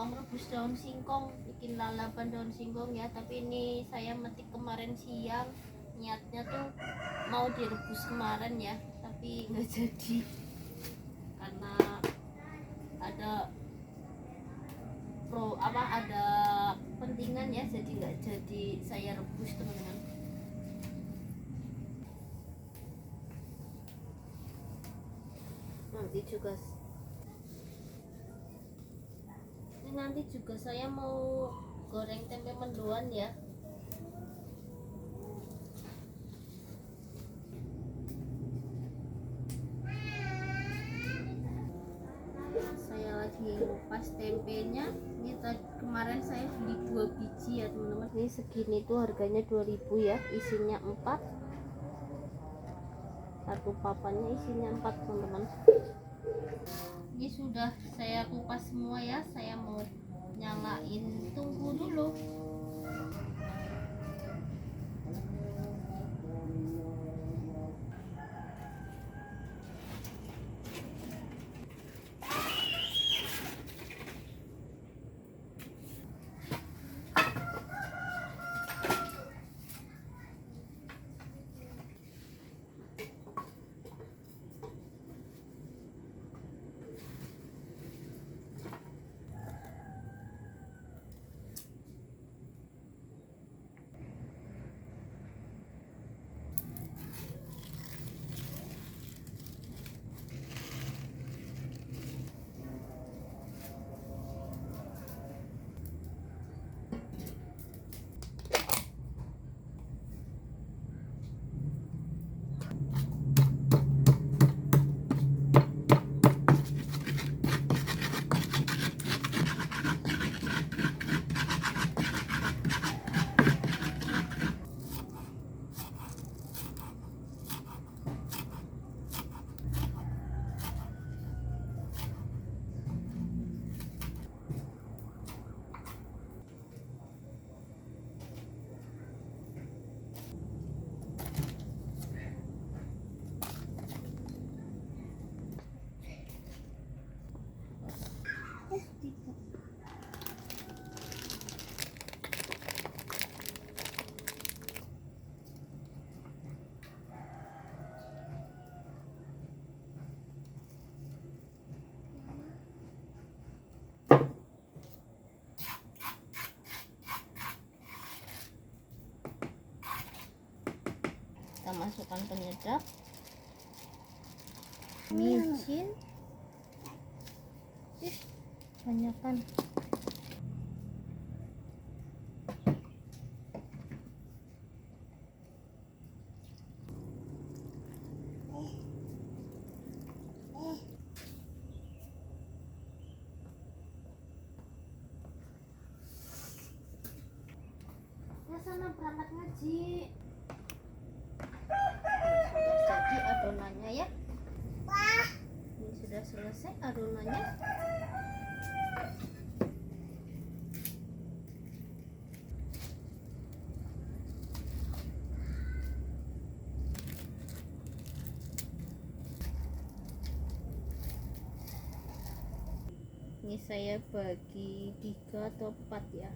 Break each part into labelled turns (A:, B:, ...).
A: mau merebus daun singkong, bikin lalapan daun singkong ya. Tapi ini saya metik kemarin siang, niatnya tuh mau direbus kemarin ya, tapi nggak jadi karena ada ada pentingan ya, jadi nggak jadi saya rebus teman-teman. Nanti juga saya mau goreng tempe mendoan ya. Saya lagi ngupas tempenya. Ini kemarin saya beli 2 biji ya teman-teman. Ini segini tuh harganya 2000 ya, isinya 4. Satu papannya isinya 4 teman-teman. Ini sudah saya kupas semua ya, saya mau nyalain, tunggu dulu. Kita masukkan penyedap, micin, banyakkan. Ya sana berangkat ngaji. Sudah jadi adonannya ya. Ini sudah selesai adonannya. Ini saya bagi 3 atau 4 ya.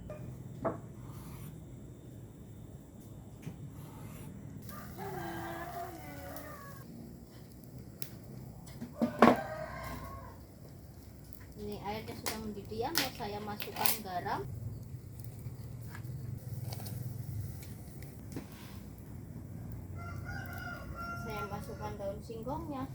A: Ini airnya sudah mendidih ya, mau saya masukkan garam. Saya masukkan daun singkongnya.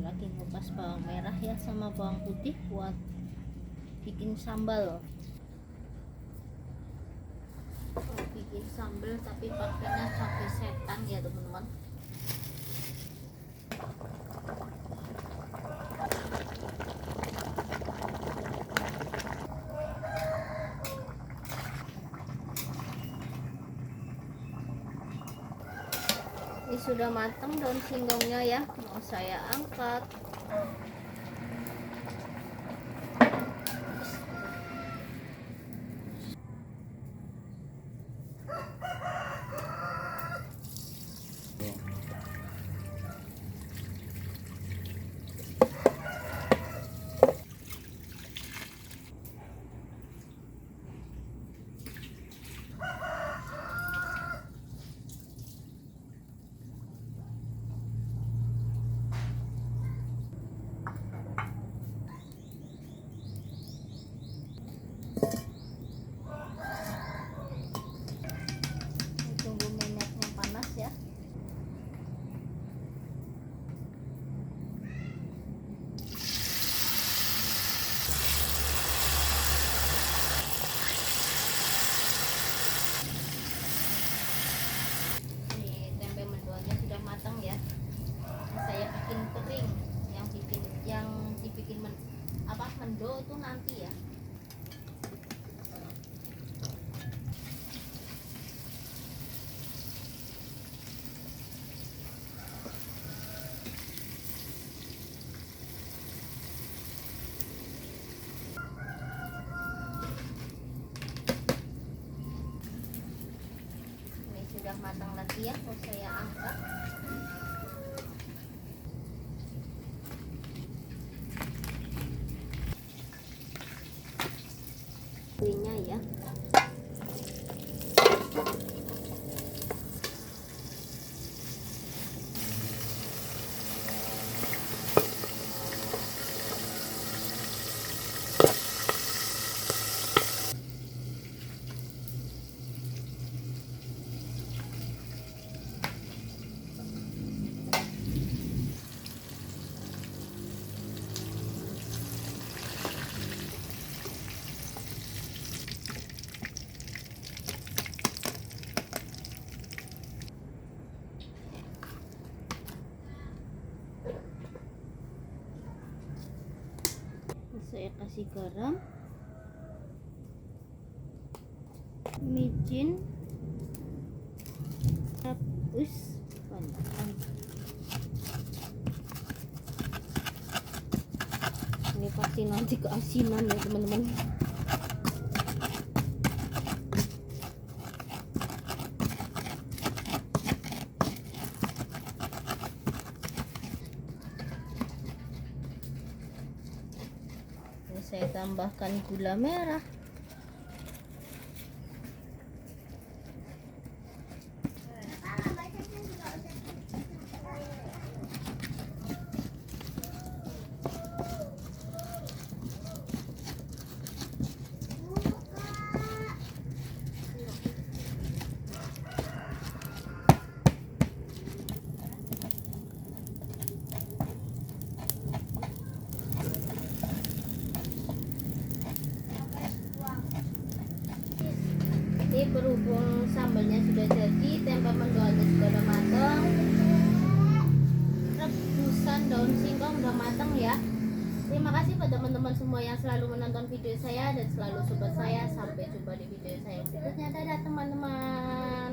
A: Lagi ngupas bawang merah ya sama bawang putih buat bikin sambal. Bikin sambal tapi pakainya cabai setan ya teman-teman. sudah matang daun singkongnya ya, mau saya angkat. Tunggu minyaknya panas ya. Ini tempe mendoannya sudah matang ya. Saya bikin kering, yang dibikin mendo itu nanti ya. Ini sudah matang lagi ya, mau saya angkat. Kuenya ya. Saya kasih garam, micin, rebus, banyakan. Ini pasti nanti keasinan ya teman-teman. Saya tambahkan gula merah, ini berhubung sambalnya sudah jadi, tempe mendoannya sudah matang, rebusan daun singkong udah matang ya. Terima kasih buat teman-teman semua yang selalu menonton video saya dan selalu support saya. Sampai jumpa di video saya berikutnya. Dadah teman-teman.